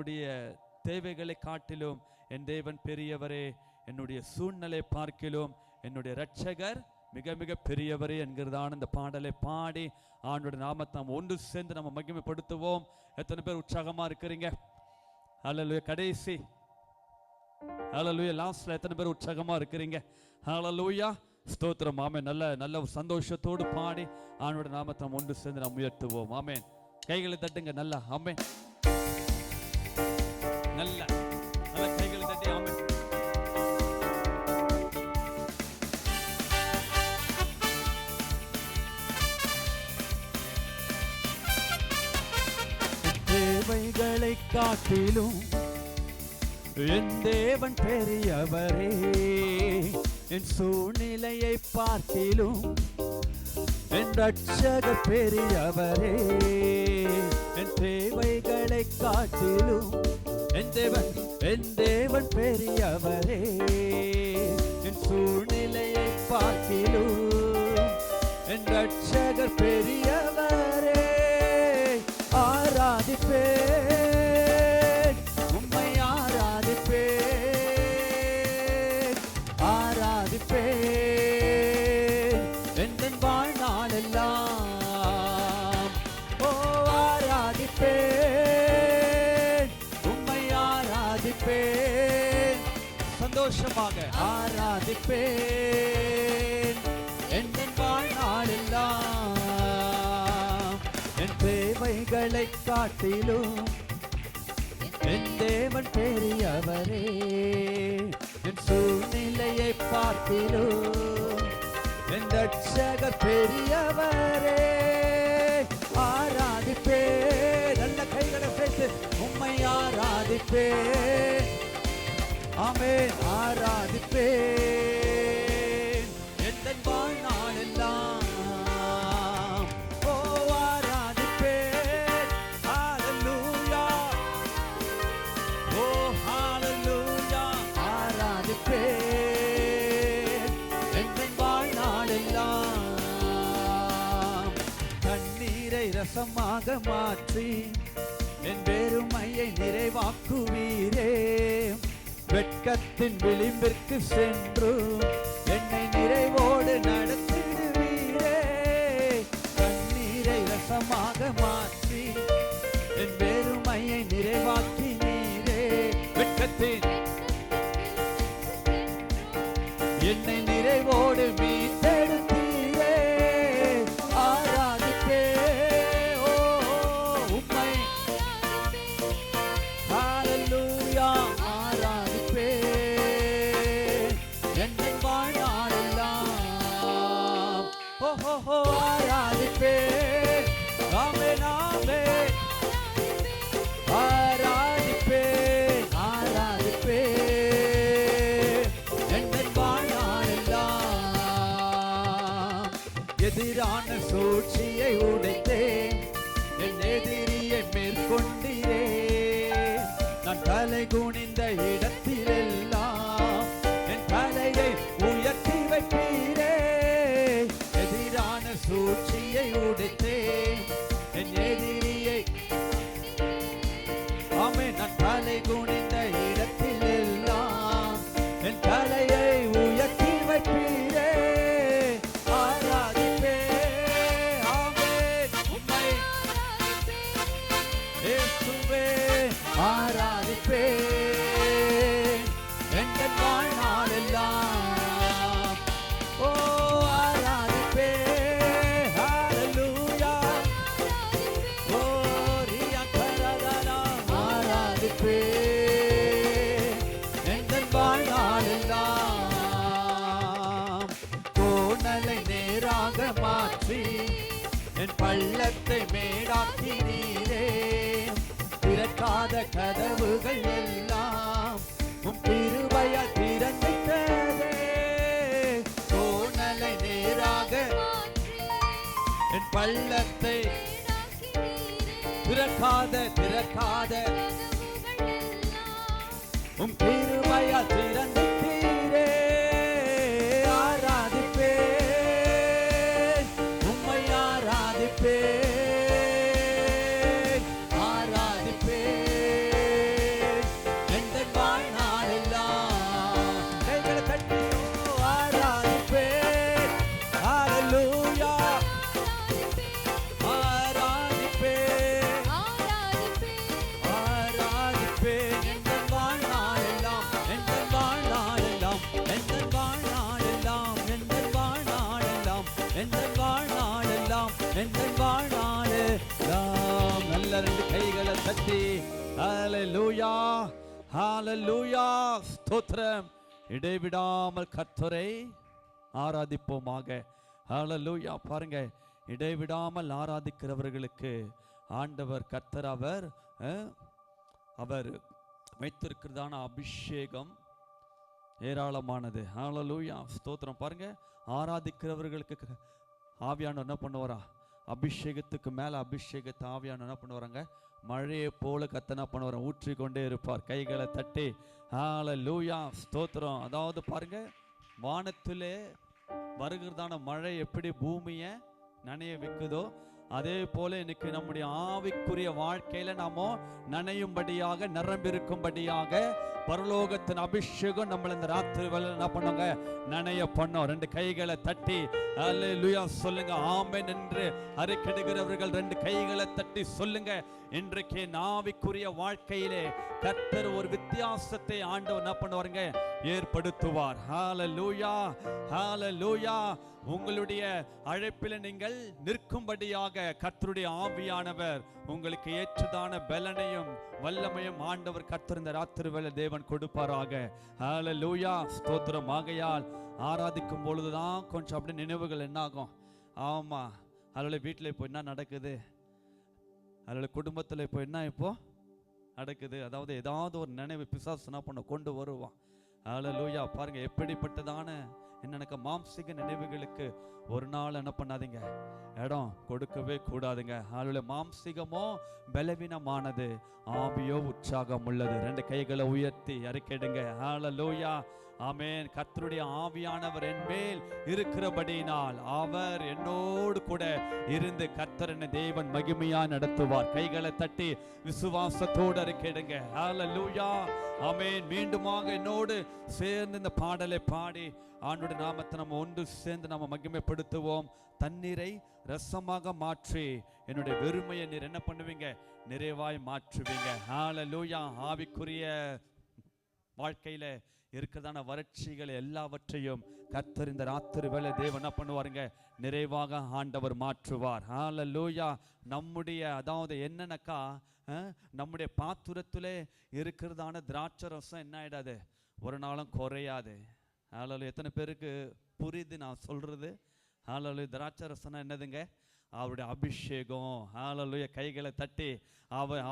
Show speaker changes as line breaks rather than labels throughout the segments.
என்னுடைய தேவைகளை காட்டிலும் என் தேவன் பெரியவரே, என்னுடைய சூழ்நிலை பார்க்கிலும் என்னுடைய இரட்சகர் மிக மிக பெரியவரே என்கிறதான இந்த பாடலை பாடி ஆண்டோட நாமத்தை நாம் ஒன்று சேர்ந்து நம்ம மகிமைப்படுத்துவோம். எத்தனை பேர் உற்சாகமா இருக்கிறீங்க? ஹல்லேலூயா. கடைசி ஹல்லேலூயா லாஸ்ட்ல எத்தனை பேர் உற்சாகமா இருக்கிறீங்க? ஹல்லேலூயா. ஸ்தோத்திரம். ஆமென். நல்ல ஒரு சந்தோஷத்தோடு பாடி ஆண்டோட நாமத்தை நாம் ஒன்று சேர்ந்து நாம் உயர்த்துவோம். ஆமென். கைகளை தட்டுங்க நல்லா. ஆமென். நல்ல கைகளை தட்டி. ஆமென். தேவைகளை காட்டிலும் என் தேவன் பெரியவரே, என் சூழ்நிலையை பார்க்கிலும் என் இரட்சகர் பெரியவரே. என் தேவைகளை காட்டிலும் என் தேவன் பெரியவரே, என் சூழ்நிலையை பார்க்கிலும் என் இரட்சகர் பெரியவரே. ஆராதிப்பேன், உம்மை ஆராதிப்பேன், ஆராதிப்பேன் என் வாழ்நாளெல்லாம். ஓ ஆராதிப்பேன், உம்மை ஆராதிப்பேன், சந்தோஷமாக ஆராதிப்பேன் என் வாழ்நாளெல்லாம். என் தேவைகளை காட்டிலும் என் தேவன் பெரியவரே, என் சூழ்நிலையை பார்க்கிலும் என் இரட்சகர் பெரியவரே. ஆராதிப்பேன், நல்ல கைகளை சேர்த்து உம்மை ஆராதிப்பேன். ஆமென். ஆராதிப்பேன் என் வாழ்நாளெல்லாம். கண்ணீரை ரசமாக மாற்றி என் பெருமையை நிறைவாக்குவீரே. வெட்கத்தின் விளிம்பிற்கு சென்று என்னை நிறைவோடு நடத்திடுவீரே. கண்ணீரை ரசமாக மாற்றி என் பெருமையை நிறைவாக்கினீரே. வெட்கத்தின் என்னை நிறைவோடு மீட்டெடுத்தீரே. ஆராதிப்பே ஓ உம்மை. ஹல்லேலூயா. ஆராதிப்பே என் வாழ்நாளெல்லாம். ஓ ஹோ ஹோ. ஆராதிப்பே. ஆமென் ஆமென். ஆராதிப்பே ஆராதிப்பே எதிரான சூழ்ச்சியை உடைத்தேன், என் எதிரியை மேற்கொண்டீரே. நான் தலை குனிந்த இடத்திலெல்லாம் என் தலையை உயர்த்தி வைப்பீரே. எதிரான சூழ்ச்சியை உடைத்தேன், என் எதிரியை ஆமென். நான் தலை குனிந்த இடத்திலெல்லாம் என் தலையை உயர்த்தி வைப்பீரே. ஆராதிப்பேன் என் வாழ்நாளெல்லாம். ஓ ஆராதிப்பேன். ஹல்லேலூயா. ஓ ரியாகரதனா. ஆராதிப்பேன் என் வாழ்நாளெல்லாம். கோணலை நேராக மாற்றி என் பள்ளத்தை மேடாக்கினீரே. திறக்காத கதவுகள் எல்லாம் உம் கிருபையால் திறந்திட்டதே. கோணலை நேராக என் பள்ளத்தை திறக்காத உம் கிருபையால் திறந்திட்டீரே. ஆராதிப்பேன், உம்மை ஆராதிப்பேன், ஆராதிப்பேன் தட்டி ஹalleluya ஹalleluya ஸ்தோத்திரம். இடைவிடாமல் கர்த்தரை ஆராதிப்போமாக. ஹalleluya. பாருங்க, இடைவிடாமல் ஆராதிக்கிறவர்களுக்கு ஆண்டவர் கர்த்தர் அவர் வைத்திருக்கிறதான அபிஷேகம் ஏராளமானது. ஹalleluya ஸ்தோத்திரம். பாருங்க, ஆராதிக்கிறவர்களுக்கு ஆவியானவர் என்ன பண்ணுவாரா? அபிஷேகத்துக்கு மேல அபிஷேகத்தை ஆவியானவர் என்ன பண்ணுவாராங்க? மழையை போல கர்த்தர் என்ன பண்ணுவார்? ஊற்றி கொண்டே இருப்பார். கைகளை தட்டி ஹalleluya ஸ்தோத்திரம். அதாவது பாருங்க, வானத்திலே வருகிறதான மழை எப்படி பூமியை நனைய வைக்குதோ, அதே போல இன்னைக்கு நம்முடைய ஆவிக்குரிய வாழ்க்கையில நாம நனையும்படியாக, நிரம்பிருக்கும்படியாக பரலோகத்தின் அபிஷேகம் நம்மள இந்த ராத்திரி வேளை என்ன பண்ணுங்க? நனைய பண்ணோம். ரெண்டு கைகளை தட்டி ஹalleluya சொல்லுங்க. ஆமென் என்று அறிக்கையிடுகிறவர்கள் ரெண்டு கைகளை தட்டி சொல்லுங்க. இன்றைக்கு ஆவிக்குரிய வாழ்க்கையிலே கர்த்தர் ஒரு வித்தியாசத்தை ஆண்டவர் என்ன பண்ணுவாருங்க? ஏற்படுத்துவார். ஹalleluya ஹalleluya. உங்களுடைய அழைப்பில் நீங்கள் நிற்கும்படியாக கர்த்தருடைய ஆவியானவர் உங்களுக்கு ஏற்றதான பலனையும் வல்லமையும் ஆண்டவர் கர்த்தர் இந்த ராத்திரி வேளை தேவன் கொடுப்பாராக. ஹalleluya ஸ்தோத்திரம். ஆகையால் ஆராதிக்கும் பொழுதுதான் கொஞ்சம் அப்படி நினைவுகள் என்ன ஆகும்? ஆமா, அதில் வீட்டில் இப்போ என்ன நடக்குது, அதில் குடும்பத்தில் இப்போ என்ன இப்போ நடக்குது, அதாவது ஏதாவது ஒரு நினைவு பிசாசு என்ன பண்ண கொண்டு வருவான். ஹalleluya. பாருங்க, எப்படிப்பட்டதான என்னென்ன மாம்சிக நினைவுகளுக்கு ஒரு நாள் என்ன பண்ணாதீங்க, இடம் கொடுக்கவே கூடாதுங்க. ஹalleluya. மாம்சிகமோ பலவீனமானது, ஆவியோ உற்சாகம் உள்ளது. ரெண்டு கைகளை உயர்த்தி அறிக்கையிடுங்க. ஹalleluya ஆமென். கர்த்தருடைய ஆவியானவர் என் மேல் இருக்கிறபடியினால் அவர் என்னோடு கூட இருந்து கர்த்தர் என்னை தேவன் மகிமையா நடத்துவார். கைகளை தட்டி விசுவாசத்தோடு அறிக்கையிடுங்க. ஹalleluya ஆமென். மீண்டுமாக என்னோடு சேர்ந்து இந்த பாடலை பாடி ஆண்டவருடைய நாமத்தை நம்ம ஒன்று சேர்ந்து நம்ம மகிமைப்படுத்துவோம். தண்ணீரை ரசமாக மாற்றி என்னுடைய வெறுமையை நீர் என்ன பண்ணுவீங்க? நிறைவாய் மாற்றுவீங்க. ஹalleluya. ஆவிக்குரிய வாழ்க்கையில இருக்கிறதான வறட்சிகள் எல்லாவற்றையும் கர்த்தர் இந்த ராத்திரி வேளை தேவன் என்ன பண்ணுவாருங்க? நிறைவாக ஆண்டவர் மாற்றுவார். ஹalleluya. நம்முடைய அதாவது என்னன்னாக்கா, நம்முடைய பாத்திரத்திலே இருக்கிறதான திராட்சை ரசம் என்ன ஆயிடாது? ஒரு நாளும் குறையாது. ஹalleluya. எத்தனை பேருக்கு புரியுது நான் சொல்றது? ஹalleluya. திராட்சை ரசம்னா என்னதுங்க? அவருடைய அபிஷேகம். ஹalleluya. கைகளை தட்டி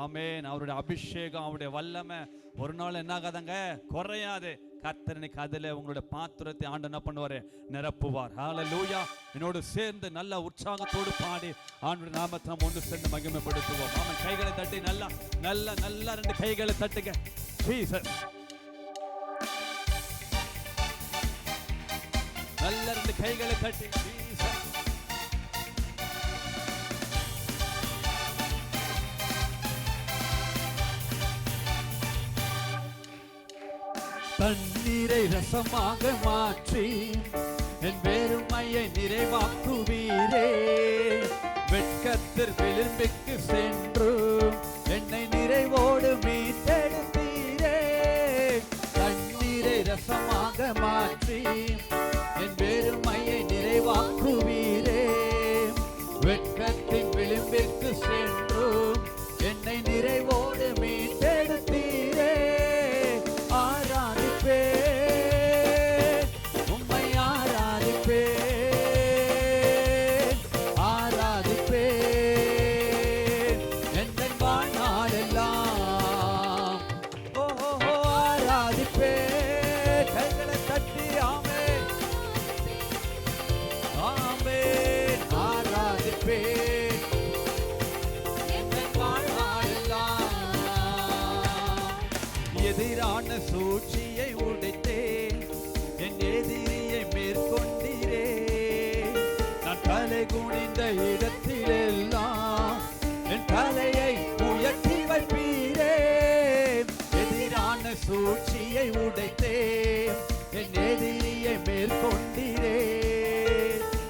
ஆமென். அவருடைய அபிஷேகம், அவருடைய வல்லமை ஒரு நாள் என்ன ஆகாதங்க? குறையாது. கர்த்தருக்கு அதில் உங்களுடைய பாத்திரத்தை ஆண்டு என்ன பண்ணுவாரு? நிரப்புவார். ஹalleluya. என்னோடு சேர்ந்து நல்ல உற்சாகத்தோடு பாடி ஆண்டவருடைய நாமத்தை நாம் ஒன்று சேர்ந்து மகிமைப்படுத்துவோம். ஆமென். கைகளை தட்டி நல்லா நல்லா நல்லா ரெண்டு கைகளை தட்டுங்க. ஜீசஸ். நல்ல ரெண்டு கைகளை தட்டி ஜீசஸ். தண்ணீரை ரசமாக மாற்றி என் வெறுமையை நிறைவாக்குவீரே. வெட்கத்தில் விளிம்புக்கு சென்று என்னை நிறைவோடு மீட்டெடுத்தீரே. தண்ணீரை ரசமாக மாற்றி என் வெறுமையை நிறைவாக்குவீரே. வெட்கத்தின் விளிம்பிற்கு சென்று என்னை நிறைவோடு மீட்டெடுத்தீரே. உம்மை ஆராதிப்பேன், ஆராதிப்பேன் என் வாழ்நாளெல்லாம். ஆராதிப்பேன். கைகளை தட்டி ஆமென் ஆமென். ஆராதிப்பேன் என் வாழ்நாளெல்லாம். எதிரான சூழ்ச்சியை உடைத்தேன், என் எதிரியை மேற்கொண்டீரே. நான் தலை குனிந்த இடத்திலெல்லாம் என் தலையை உயர்த்தி வைப்பீரே. எதிரான சூழ்ச்சியை உடைத்தேன், என் எதிரியை மேற்கொண்டீரே.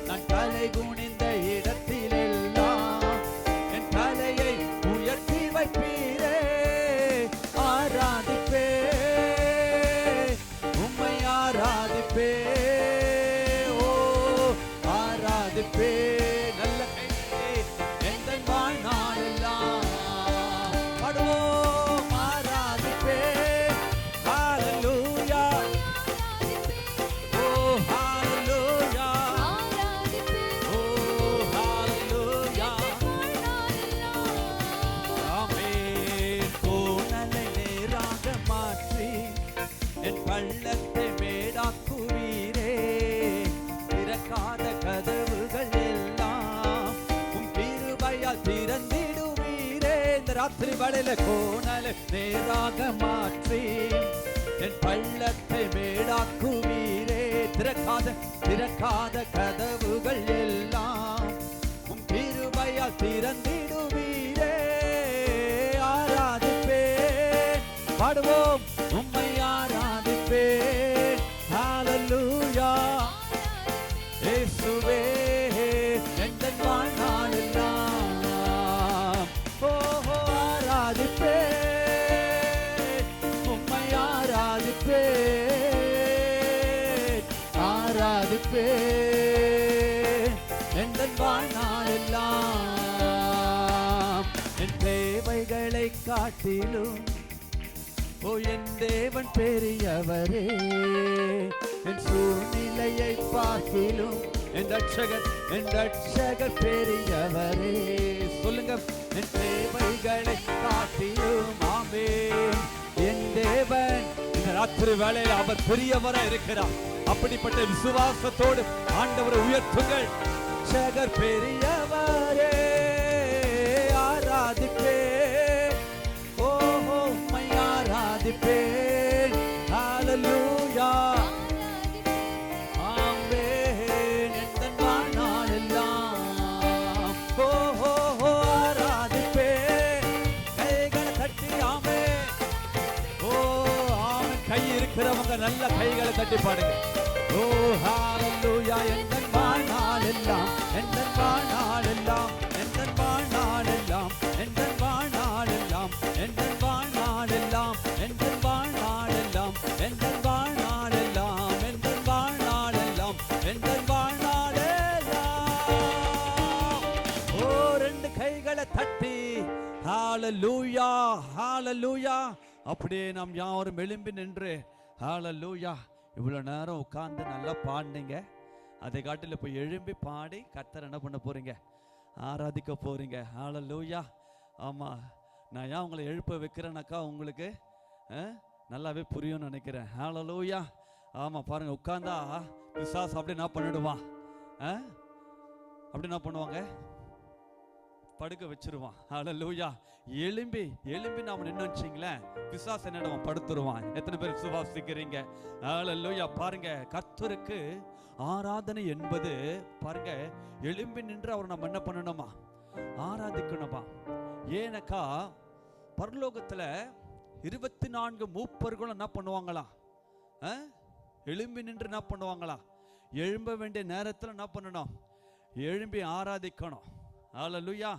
நான் தலை குனிந்த இடத்திலெல்லாம் என் தலையை உயர்த்தி வைப்பீரே. ஆராதிப்பே, உம்மை ஆராதிப்பே, ஓ ஆராதிப்பே. நல்ல கையை எந்த வாழ்நாளெல்லாம் பாடுவோம். பள்ளத்தை மேடாக்குவீரே. திறக்காத கதவுகள் எல்லாம் உம் கிருபையால் திறந்திடுவீரே. இந்த ராத்திரி வேளையில கோணலை நேராக மாற்றி என் பள்ளத்தை மேடாக்குவீரே. திறக்காத கதவுகள் எல்லாம் உம் கிருபையால் திறந்திடுவீரே. ஆராதிப்பேன், பாடுவோம், உம்மை ஆராதிப்பேன். ஹல்லேலூயா இயேசுவே எங்கள் வாழ்நாளெல்லாம் ஓஹோ ஆராதிப்பேன், உம்மை ஆராதிப்பேன், ஆராதிப்பேன் எங்கள் வாழ்நாளெல்லாம். என் தேவைகளை காட்டிலும் ஓ என் தேவன் பெரியவரே. என் சூழ்நிலையை பார்க்கிலும் என் ரட்சகர் பெரியவரே. சொல்லுங்க, என் தேவைகளை காட்டிலும் ஆமென் என் தேவன். இந்த ராத்திரி வேளையில் அவர் பெரியவராய் இருக்கிறார். அப்படிப்பட்ட விசுவாசத்தோடு ஆண்டவரை உயர்த்துங்கள். ரட்சகர் பெரியவரே, ஆராதிப்பேன், ஓஹோ உம்மை ஆராதிப்பேன். ஹல்லேலூயா ஆமென் எந்தன் வாழ்நாளெல்லாம் ஓஹோ ஆராதிப்பேன். கைகளை தட்டி ஆமென். ஓ ஆமென். கை இருக்கிறவங்க நல்ல கைகளை தட்டி பாடுங்க. ஓ ஹல்லேலூயா எந்தன் வாழ்நாளெல்லாம், எந்தன் வாழ்நாளெல்லாம், எந்தன் வாழ்நாளெல்லாம், எந்தன் வாழ்நாளெல்லாம், எந்தன் வாழ்நாளெல்லாம், எந்தன் வாழ்நாளெல்லாம், எந்தன் வாழ்நாளெல்லாம், எந்தன் வாழ்நாளெல்லாம், எந்தன் வாழ்நாளெல்லாம். ஓ ரெண்டு கைகளை தட்டி ஹல்லேலூயா ஹல்லேலூயா. அப்படியே நாம் யாரும் எழும்பி நின்று ஹல்லேலூயா. இவ்வளவு நேரம் உட்கார்ந்து நல்லா பாடினீங்க. அதை காட்டில் போய் எழும்பி பாடி கர்த்தர் என்ன பண்ண போறீங்க? ஆராதிக்க போறீங்க. ஹல்லேலூயா. ஆமா, நான் ஏன் உங்களை எழுப்ப வைக்கிறேனாக்கா உங்களுக்கு நல்லாவே புரியும்னு நினைக்கிறேன். ஹல்லேலூயா. ஆமா, பாருங்க, உட்கார்ந்தா பிசாசு அப்படி என்ன பண்ணிடுவான்? அப்படி என்ன பண்ணுவாங்க? படுக்க வச்சிருவான். ஹல்லேலூயா. எழும்பி நாம நின்னு வச்சிங்களேன், பிசாசு என்னடுவான்? படுத்துருவான். எத்தனை பேர் விசுவாசிக்கிறீங்க? ஹல்லேலூயா. பாருங்க, கர்த்தருக்கு ஆராதனை என்பது பாருங்க, எழும்பி நின்று அவர் நம்ம என்ன பண்ணணுமா? ஆராதிக்கணுமா? ஏனக்கா பரலோகத்துல 24 மூப்பர்களும் என்ன பண்ணுவாங்களா? எழும்பி நின்று என்ன பண்ணுவாங்களா? எழும்ப வேண்டிய நேரத்தில் என்ன பண்ணணும்? எழும்பி ஆராதிக்கணும். ஹல்லேலூயா.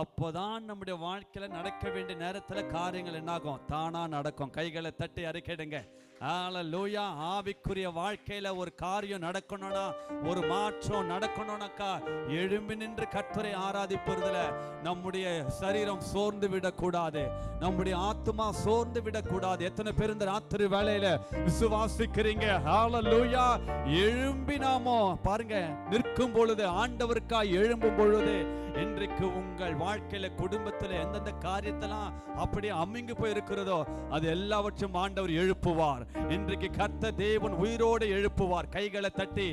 அப்போதான் நம்முடைய வாழ்க்கையில நடக்க வேண்டிய நேரத்தில் காரியங்கள் என்னாகும்? தானா நடக்கும். கைகளை தட்டி அறிக்கையிடுங்க. ஹல்லேலூயா. ஆவிக்குரிய வாழ்க்கையில ஒரு காரியம் நடக்கணும்னா, ஒரு மாற்றம் நடக்கணும்னாக்கா எழும்பி நின்று கர்த்தரை ஆராதிப்பதுல நம்முடைய சரீரம் சோர்ந்து விடக்கூடாது, நம்முடைய ஆத்மா சோர்ந்து விடக்கூடாது. எத்தனை பேர் இந்த ராத்திரி வேளையில விசுவாசிக்கிறீங்க? ஹல்லேலூயா. எழும்பி நாமோ பாருங்க நிற்கும் பொழுது, ஆண்டவருக்காய் எழும்பும் பொழுது, இன்றைக்கு உங்கள் வாழ்க்கையில குடும்பத்துல எந்தெந்த காரியத்தெல்லாம் அப்படியே அமிங்கு போய் இருக்கிறதோ அது எல்லாவற்றும் ஆண்டவர் எழுப்புவார். இன்றைக்கு கர்த்தர் தேவன் உயிரோடு எழுப்புவார். கைகளை தட்டி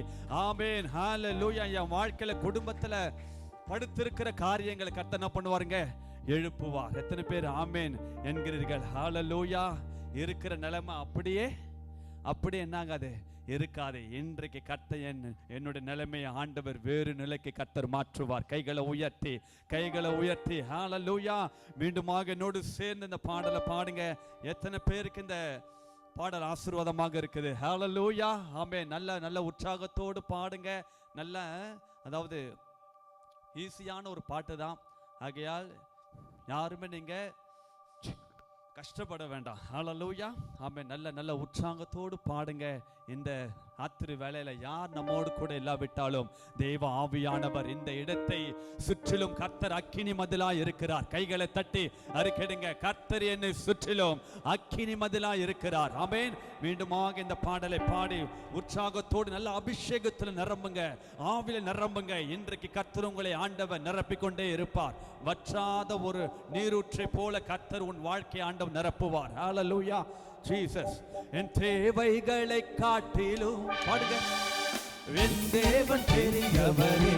ஆமென் ஹல்லேலூயா. என் வாழ்க்கையில குடும்பத்துல படுத்திருக்கிற காரியங்களை கர்த்தர் என்ன பண்ணுவாருங்க? எழுப்புவார். எத்தனை பேர் ஆமென் என்கிறீர்கள்? ஹல்லேலூயா. இருக்கிற நிலைமை அப்படியே என்னங்காது இருக்காது. இன்றைக்கு கர்த்தர் என்னுடைய நிலைமையை ஆண்டவர் வேறு நிலைக்கு கர்த்தர் மாற்றுவார். கைகளை உயர்த்தி ஹல்லேலூயா. மீண்டுமாக என்னோடு சேர்ந்து இந்த பாடலை பாடுங்க. எத்தனை பேருக்கு இந்த பாடல் ஆசீர்வாதமாக இருக்குது? ஹல்லேலூயா. ஆமென். நல்ல உற்சாகத்தோடு பாடுங்க. நல்ல அதாவது ஈஸியான ஒரு பாட்டு தான். ஆகையால் யாருமே நீங்க கஷ்டப்பட வேண்டாம். ஹல்லேலூயா. ஆமென். நல்ல உற்சாகத்தோடு பாடுங்க. இந்த ராத்திரி வேளையில யார் நம்மோடு கூட இல்லாவிட்டாலும் தேவ ஆவியானவர் இந்த இடத்தை சுற்றிலும் கர்த்தர் அக்கினி மதிலாய் இருக்கிறார். கைகளை தட்டி அறிக்கையிடுங்க. கர்த்தர் என்னை சுற்றிலும் அக்கினி மதிலாய் இருக்கிறார். ஆமென். மீண்டுமாக இந்த பாடலை பாடி உற்சாகத்தோடு நல்ல அபிஷேகத்தில் நிரம்புங்க, ஆவில நிரம்புங்க. இன்றைக்கு கர்த்தர் உங்களை ஆண்டவர் நிரப்பிக்கொண்டே இருப்பார். வற்றாத ஒரு நீரூற்றை போல கர்த்தர் உன் வாழ்க்கை ஆண்டவர் நிரப்புவார். ஹல்லேலூயா. ஜீசஸ். என் தேவைகளை காட்டிலும் பாடுங்க. என் தேவன் பெரியவரே,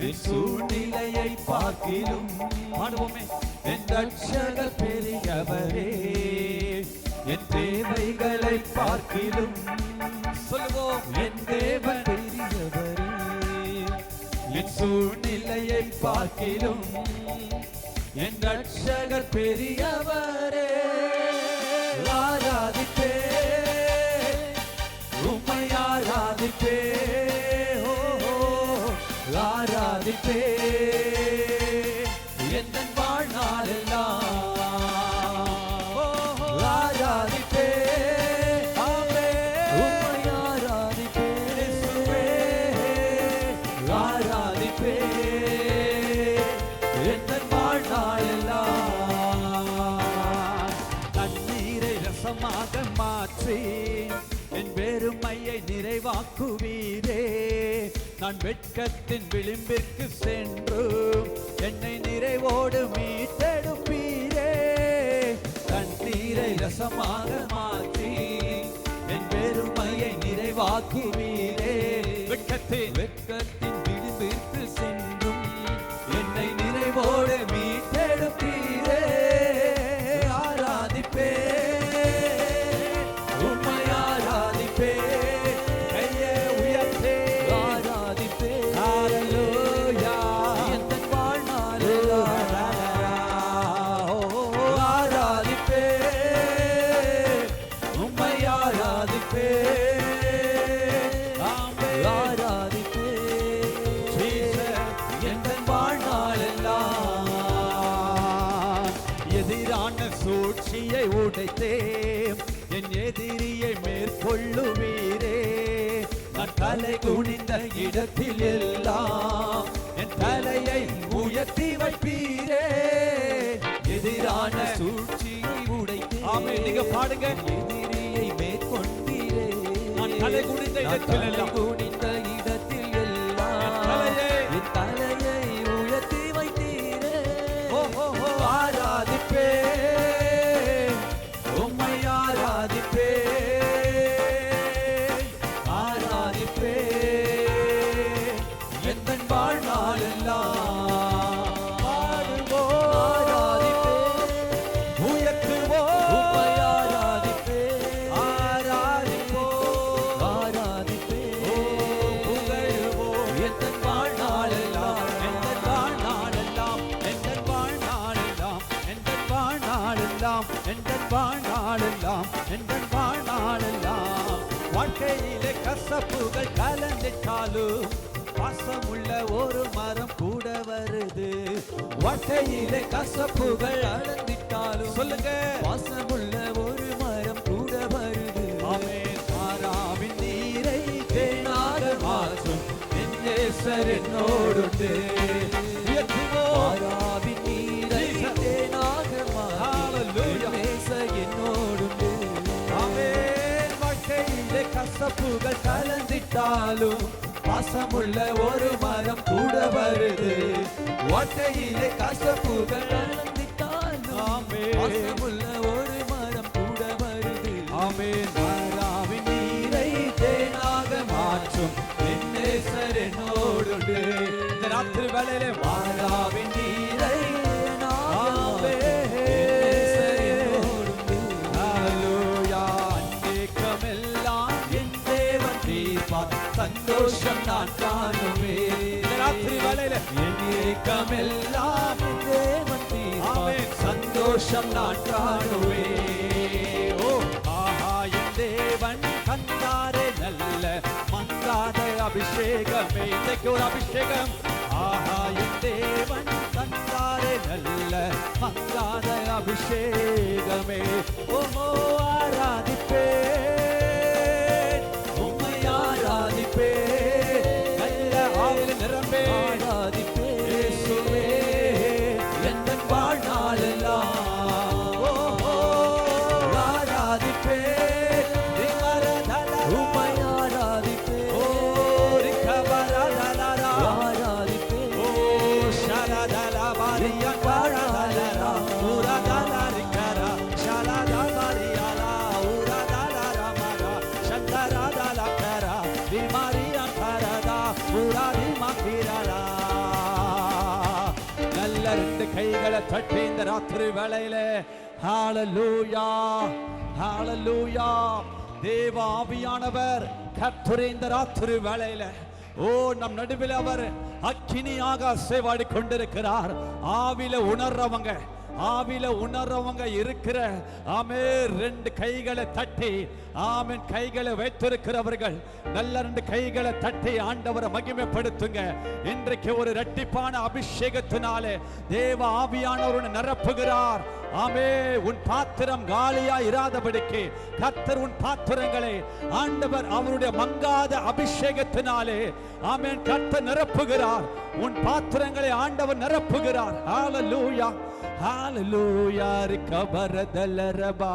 என் சூழ்நிலையை பார்க்கிலும் பாடுவோமே. என் ரட்சகர் பெரியவரே, என் தேவைகளை பார்க்கிலும் சொல்லுவோம். என் தேவன் பெரியவரே, என் சூழ்நிலையை பார்க்கிலும் என் ரட்சகர் பெரியவரே. ஆராதிப்பே, உம்மை ஆராதிப்பே, ஆராதிப்பே எந்தன் வாழ்நாளெல்லாம். ஆராதிப்பே, உம்மை ஆராதிப்பே, ஆராதிப்பே எந்தன் வாழ்நாளெல்லாம். தண்ணீரை ரசமாக மாற்றி என் வெறுமையை நிறைவாக்குவீரே. நான் வெட்கத்தின் விளிம்பிற்கு சென்று என்னை நிறைவோடு மீட்டெடுப்பீரே. தண்ணீரை ரசமாக மாற்றி என் வெறுமையை நிறைவாக்குவீரே. வெட்கத்தின் விளிம்பிற்கு சென்றும் என்னை நிறைவோடு மீட்டெடுப்பீரே. ஆராதிப்பே, உம்மை ஆராதிப்பே, கையை உயர்த்தே ஆராதிப்பே. ஹல்லேலூயா எந்தன் வாழ்நாளெல்லாம் ஆராதிப்பே, உம்மை ஆராதிப்பே, ஆராதிப்பே எந்தன் வாழ்நாளெல்லாம். எதிரான சூழ்ச்சியை உடைத்தே என் எதிரியை மேற்கொள்ளுவீரே. நான் தலை குனிந்த இடத்தில் எல்லாம் என் தலையை உயர்த்தி வைப்பீரே. எதிரான சூழ்ச்சியை உடைத்தே, ஆமே நீங்க பாடுங்க. எதிரியை மேற்கொண்டீரே. நான் தலை குனிந்த இடத்தில் எல்லாம் என் தலையை உயர்த்தி வைத்தீரே. ஆராதிப்பே, உம்மை ஆராதிப்பே, ஆராதிப்பே எந்தன் வாழ்நாளெல்லாம். பாடுவோம், ஆராதிப்பே, உயர்த்துவோம், உம்மை ஆராதிப்பே, ஆராதிப்போம், ஆராதிப்பே புகழுவோம் எந்தன் வாழ்நாளெல்லாம். எந்தன் வாழ்நாளெல்லாம், எந்தன் வாழ்நாளெல்லாம், எந்தன் வாழ்நாளெல்லாம், எந்தன் வாழ்நாளெல்லாம், எந்தன் வாழ்நாளெல்லாம். வாழ்க்கையிலே கசப்புகள் கலந்திட்டாலும் பாசமுள்ள ஒரு மரம் கூட வருது. வாழ்க்கையிலே கசப்புகள் அளந்திட்டாலும் சொல்லுங்க, பாசமுள்ள ஒரு மரம் கூட வருது. ஆமென். மாறாவின் நீரை தேனாக மாற்றும் என் நேசர் என்னோடுண்டு. மாறாவின் நீரை தேனாக மாற்றும் என் நேசர் என்னோடுண்டு. ஆமென். வாழ்க்கையிலே கசப்புகள் கலந்திட்டாலும் பாசமுள்ள ஒரு மரம் கூட வருது. வாழ்க்கையிலே கசப்புகள் கலந்திட்டாலும் பாசமுள்ள ஒரு மரம் கூட வருது. ஆமென். மாறாவின் நீரை தேனாக மாற்றும் என் நேசர் என்னோடுண்டு. இந்த ராத்திரி வேளையிலே மாறாவின் நீரை தேனாக சந்தோஷம் நான் காணுவே. ராத்திரி வேளையில என் ஏக்கமெல்லாம் தேவன் தீர்ப்பார். சந்தோஷம் நான் காணுவே. ஓ ஆஹா என் தேவன் கண்டாரே நல்ல மங்காத அபிஷேகமே. இன்றைக்கு ஒரு அபிஷேகம். ஆஹா என் தேவன் கண்டாரே நல்ல மங்காத அபிஷேகமே. ஓஹோ ஆராதிப்பே, ஆராதிப்பே, நல்ல ஆவில நிரம்பே ஆராதிப்பே. இயேசுவே எந்தன் வாழ்நாளெல்லாம் ஆராதிப்பே, உம்மை ஆராதிப்பே, ஆராதிப்பே, ஷலதல பாரியா பாரதலரா, புரதல ரிக்கரா, ஷலதல கைகளை தட்டி இந்த ராத்திரி வேளையிலே ஹalleluya ஹalleluya தேவ ஆவியானவர் கர்த்தரே இந்த ராத்திரி வேளையில நம் நடுவில் அவர் அக்கினியாக அசைவாடி கொண்டிருக்கிறார். ஆவில உணர்றவங்க இருக்கிற ஆமே 2 கைகளை தட்டி ஆமென் கைகளை வைத்திருக்கிறவர்கள் நல்ல 2 கைகளை தட்டி ஆண்டவரை மகிமைப்படுத்துங்க. இன்றைக்கு ஒரு இரட்டிப்பான அபிஷேகத்தினாலே தேவ ஆவியானவர் நிரப்புகிறார். ஆமே உன் பாத்திரம் காலியா இராதபடிக்கு கர்த்தர் உன் பாத்திரங்களை ஆண்டவர் அவருடைய மங்காத அபிஷேகத்தினாலே ஆமென் கர்த்தர் நிரப்புகிறார். உன் பாத்திரங்களை ஆண்டவர் நிரப்புகிறார். ஹalleluya ஹalleluya ரிகபரதலரபா